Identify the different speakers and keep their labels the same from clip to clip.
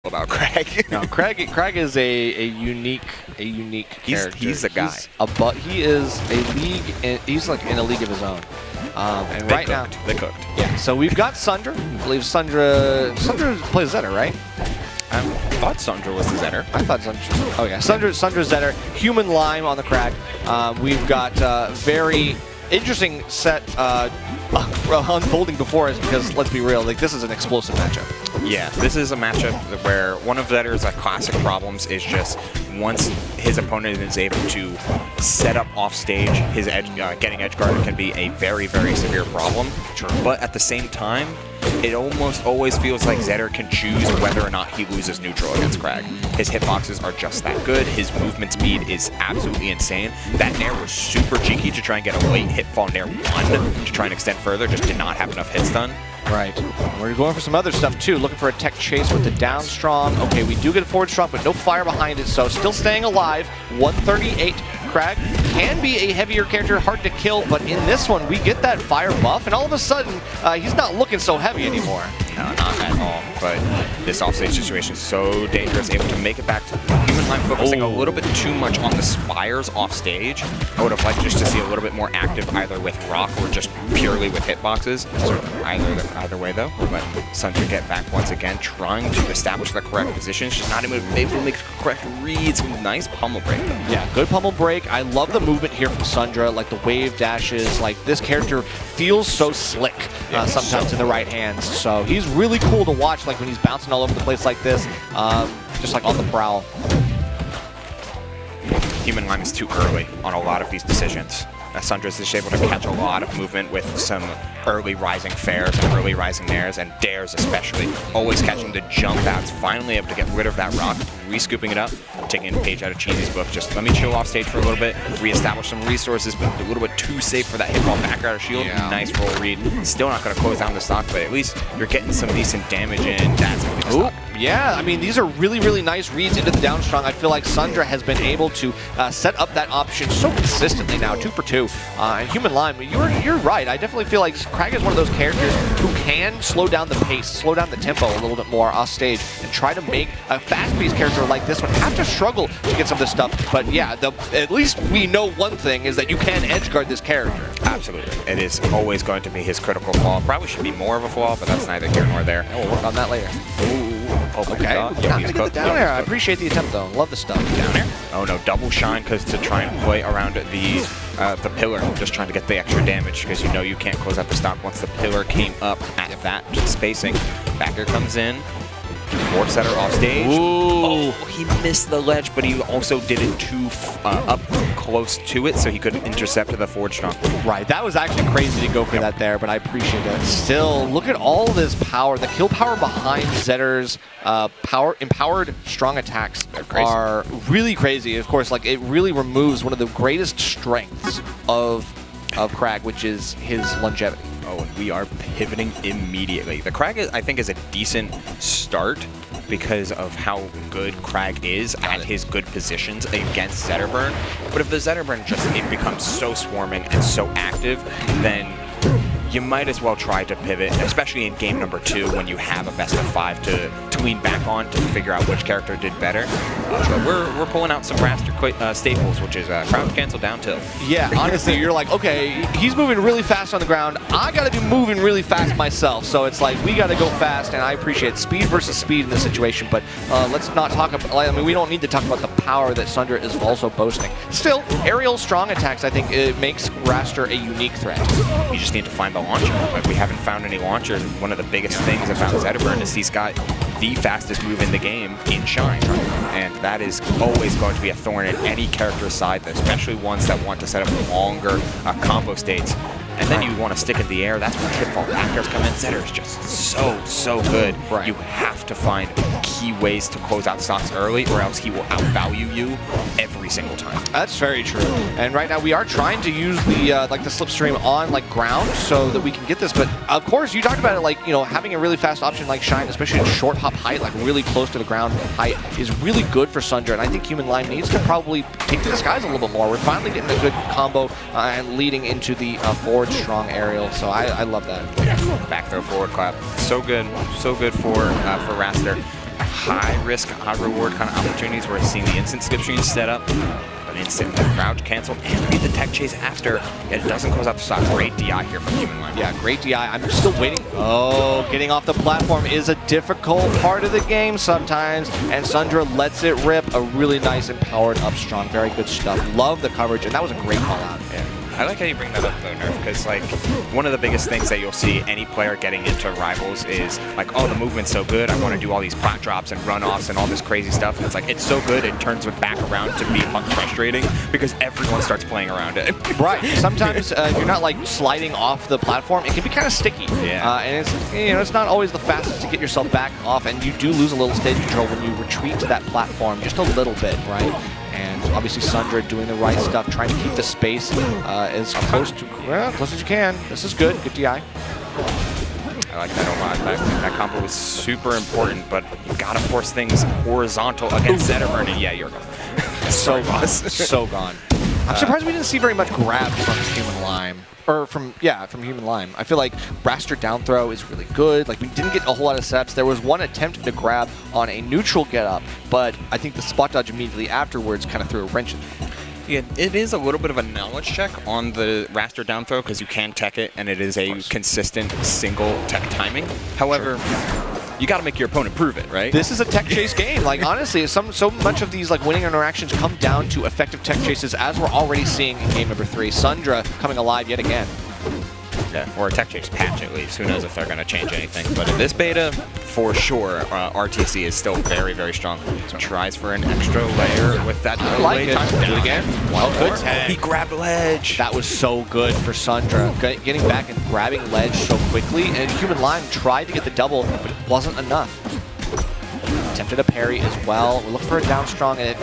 Speaker 1: about Kragg.
Speaker 2: No, Kragg is a unique character.
Speaker 1: He's a guy.
Speaker 2: He is a league. He's like in a league of his own. And right now,
Speaker 1: they cooked.
Speaker 2: Yeah. So we've got Sundra. I believe Sundra plays Zetter, right?
Speaker 1: I thought Sundra was the Zetter.
Speaker 2: I thought Sundra. Oh yeah, Sundra Zetter. Humanlime on the Kragg. We've got very interesting set unfolding before us because let's be real, like this is an explosive matchup.
Speaker 1: Yeah, this is a matchup where one of Zetter's classic problems is just once his opponent is able to set up off stage, his getting edge guarded can be a very, very severe problem. Sure. But at the same time, it almost always feels like Zetter can choose whether or not he loses neutral against Kragg. His hitboxes are just that good. His movement speed is absolutely insane. That nair was super cheeky to try and get a late hitfall nair 1 to try and extend further. Just did not have enough hits done.
Speaker 2: Right. We're going for some other stuff too. Looking for a tech chase with the down strong. Okay, we do get a forward strong, but no fire behind it, so still staying alive. 138. Kragg can be a heavier character, hard to kill, but in this one, we get that fire buff, and all of a sudden, he's not looking so heavy anymore.
Speaker 1: No, not at all, but this offstage situation is so dangerous, able to make it back to Humanlime, focusing a little bit too much on the spires off stage. I would have liked just to see a little bit more active either with rock or just purely with hitboxes. So either way though, but Sundra get back once again, trying to establish the correct positions, just not able to make correct reads. Nice pummel break though.
Speaker 2: Yeah, good pummel break. I love the movement here from Sundra, like the wave dashes, like this character feels so slick sometimes in the right hands. So he's really cool to watch, like when he's bouncing all over the place like this, just like on the prowl.
Speaker 1: Humanlime is too early on a lot of these decisions. Sundra's is able to catch a lot of movement with some early rising fairs and early rising nairs, and dares especially. Always catching the jump outs, finally able to get rid of that rock, re-scooping it up, taking a page out of Cheesy's book. Just let me chill off stage for a little bit, re-establish some resources, but a little bit too safe for that hitball back out of shield. Yeah. Nice roll read. Still not going to close down the stock, but at least you're getting some decent damage in. That's going to be the stock.
Speaker 2: Yeah, I mean, these are really, really nice reads into the down strong. I feel like Sundra has been able to set up that option so consistently now, 2 for 2. And Humanlime, you're right. I definitely feel like Kragg is one of those characters who can slow down the pace, slow down the tempo a little bit more off stage, and try to make a fast-paced character like this one have to struggle to get some of this stuff. But yeah, at least we know one thing is that you can edge guard this character.
Speaker 1: Absolutely. It is always going to be his critical flaw. Probably should be more of a flaw, but that's neither here nor there.
Speaker 2: We'll work on that later.
Speaker 1: Ooh.
Speaker 2: Okay, not gonna get the down air. I appreciate the attempt though. Love the stuff.
Speaker 1: Down air? Oh no, double shine because to try and play around the pillar, just trying to get the extra damage because you know you can't close out the stock once the pillar came up at that spacing. Backer comes in. Forward setter off stage.
Speaker 2: Ooh.
Speaker 1: Oh, he missed the ledge, but he also did it too up close to it, so he could intercept the forward strong.
Speaker 2: Right, that was actually crazy to go for that there, but I appreciate it. Still, look at all this power. The kill power behind Zetter's empowered strong attacks are really crazy. Of course, like it really removes one of the greatest strengths of Kragg, which is his longevity.
Speaker 1: Oh, and we are pivoting immediately. The Kragg, I think, is a decent start because of how good Kragg is at his good positions against Zetterburn. But if the Zetterburn it becomes so swarming and so active, then you might as well try to pivot, especially in game number 2 when you have a best of 5 to lean back on to figure out which character did better. We're pulling out some Wrastor staples, which is crouch cancel down tilt.
Speaker 2: Yeah, honestly, you're like, okay, he's moving really fast on the ground. I got to be moving really fast myself. So it's like, we got to go fast, and I appreciate speed versus speed in this situation. But let's not talk about, I mean, we don't need to talk about the power that Sundra is also boasting. Still, aerial strong attacks, I think it makes Wrastor a unique threat.
Speaker 1: You just need to find the launcher. Like, we haven't found any launchers. One of the biggest things about Zetterburn is he's got the fastest move in the game in Shine. And that is always going to be a thorn in any character's side, especially ones that want to set up longer combo states. And then you want to stick in the air. That's where Hitfall backers come in. Zetter is just so good. Right. You have to find key ways to close out stocks early, or else he will outvalue you every single time.
Speaker 2: That's very true. And right now we are trying to use the like the slipstream on like ground so that we can get this. But of course, you talked about it, like, you know, having a really fast option like Shine, especially at short hop height, like really close to the ground height, is really good for Sundra. And I think Humanlime needs to probably take to the skies a little bit more. We're finally getting a good combo and leading into the forward strong aerial. So I love that.
Speaker 1: Back throw forward clap. So good for Wrastor. high risk, high reward kind of opportunities where it's seeing the instant slipstream set up, but instant crouch cancel and read the tech chase after. It doesn't close out the stock. Great DI here from Humanlime.
Speaker 2: Yeah, great DI. I'm still waiting. Oh, getting off the platform is a difficult part of the game sometimes, and Sundra lets it rip. A really nice empowered up strong. Very good stuff. Love the coverage, and that was a great call out.
Speaker 1: Yeah. I like how you bring that up though, Nerf, because like one of the biggest things that you'll see any player getting into Rivals is like, oh, the movement's so good, I want to do all these plat drops and runoffs and all this crazy stuff. And it's like, it's so good, it turns it back around to be frustrating because everyone starts playing around it.
Speaker 2: Right. Sometimes if you're not like sliding off the platform, it can be kind of sticky.
Speaker 1: Yeah.
Speaker 2: And it's, you know, it's not always the fastest to get yourself back off, and you do lose a little stage control when you retreat to that platform just a little bit, right? And obviously Sundra doing the right stuff, trying to keep the space as close as you can. This is good. Good DI.
Speaker 1: I like that a lot. That combo was super important, but you gotta force things horizontal against Zetterburn, and yeah, you're gone.
Speaker 2: So gone. So gone. I'm surprised we didn't see very much grab from Humanlime. Or from Humanlime. I feel like Wrastor down throw is really good. Like, we didn't get a whole lot of setups. There was one attempt to grab on a neutral get up, but I think the spot dodge immediately afterwards kind of threw a wrench in.
Speaker 1: Yeah, it is a little bit of a knowledge check on the Wrastor down throw because you can tech it, and it is a consistent single tech timing. However, you got to make your opponent prove it, right?
Speaker 2: This is a tech chase game. Like, honestly, so much of these like winning interactions come down to effective tech chases, as we're already seeing in game number 3. Sundra coming alive yet again.
Speaker 1: Yeah, or a tech chase patch at least. Who knows if they're going to change anything. But in this beta, for sure, RTC is still very, very strong. So tries for an extra layer with that delay time.
Speaker 2: Do it again.
Speaker 1: Well, good tag. He grabbed ledge.
Speaker 2: That was so good for Sundra. Getting back and grabbing ledge so quickly. And Humanlime tried to get the double, but it wasn't enough. Attempted a parry as well. We're looking for a down strong, and it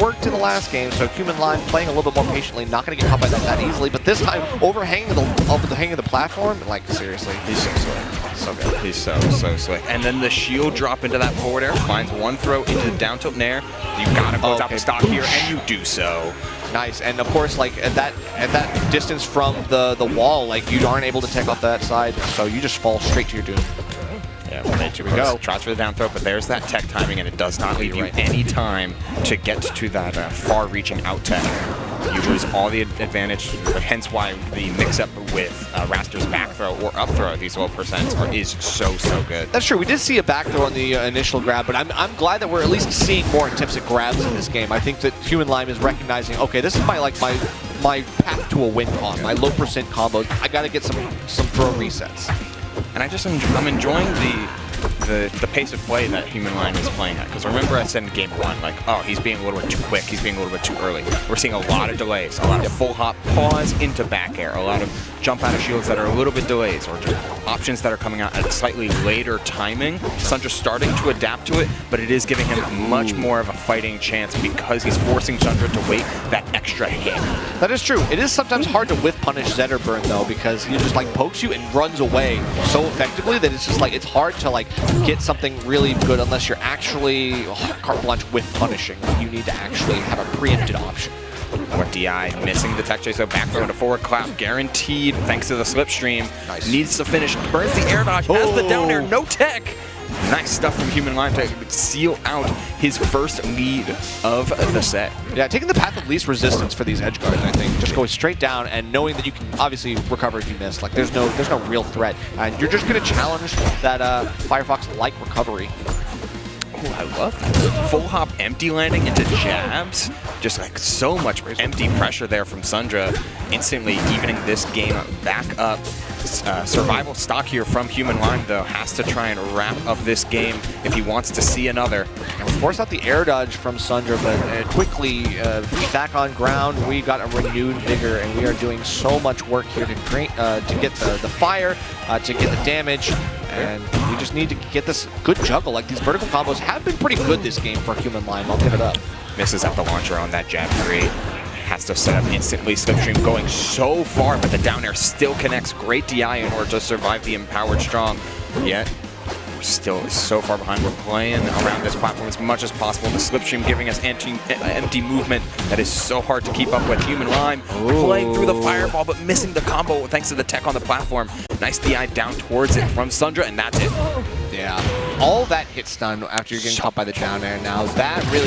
Speaker 2: worked in the last game, so Humanlime playing a little bit more patiently, not going to get caught by that easily, but this time overhanging the platform, like, seriously.
Speaker 1: He's so slick. So good. He's so slick. And then the shield drop into that forward air, finds one throw into the down tilt nair. You got to close out the stock here, and you do so.
Speaker 2: Nice, and of course, like at that distance from the wall, like you aren't able to take off that side, so you just fall straight to your doom.
Speaker 1: Yeah, here we go. Tries for the down throw, but there's that tech timing, and it does not leave you any time to get to that far-reaching out tech. You lose all the advantage, hence why the mix-up with Wrastor's back throw or up throw, these low percents, is so good.
Speaker 2: That's true. We did see a back throw on the initial grab, but I'm glad that we're at least seeing more attempts at grabs in this game. I think that Humanlime is recognizing, okay, this is my path to a win con, my low percent combos. I got to get some throw resets.
Speaker 1: And I'm enjoying the pace of play that Humanlime is playing at. Because remember I said in game 1, like, oh, he's being a little bit too quick, he's being a little bit too early. We're seeing a lot of delays, a lot of full hop pause into back air, a lot of jump out of shields that are a little bit delays, or just options that are coming out at slightly later timing. Sundra's starting to adapt to it, but it is giving him much more of a fighting chance because he's forcing Sundra to wait that extra hit.
Speaker 2: That is true. It is sometimes hard to whiff punish Zetterburn though, because he just like pokes you and runs away so effectively that it's just like, it's hard to like get something really good unless you're actually carte blanche with punishing. You need to actually have a preempted option.
Speaker 1: Or DI missing the tech chase, so back throw into forward clap, guaranteed thanks to the slipstream.
Speaker 2: Nice.
Speaker 1: Needs to finish, burns the air dodge, has the down air, no tech. Nice stuff from Humanlime to seal out his first lead of the set.
Speaker 2: Yeah, taking the path of least resistance for these edge guards, I think. Just going straight down and knowing that you can obviously recover if you miss. Like, there's no real threat. And you're just going to challenge that Firefox-like recovery.
Speaker 1: Oh, I love that. Full hop empty landing into jabs. Just like so much empty pressure there from Sundra. Instantly evening this game back up. Survival stock here from Humanlime, though, has to try and wrap up this game if he wants to see another.
Speaker 2: And we forced out the air dodge from Sundra, but quickly back on ground, we got a renewed vigor, and we are doing so much work here to get the fire, to get the damage, and we just need to get this good juggle. Like, these vertical combos have been pretty good this game for Humanlime, I'll give it up.
Speaker 1: Misses out the launcher on that jab 3. Has to set up instantly. Slipstream going so far, but the down air still connects. Great DI in order to survive the empowered strong. Yet, We're still so far behind. We're playing around this platform as much as possible. The slipstream giving us empty movement that is so hard to keep up with. Humanlime playing through the fireball, but missing the combo thanks to the tech on the platform. Nice DI down towards it from Sundra, and that's it.
Speaker 2: Yeah. All that hit stun after you're getting caught by the down air. Now that really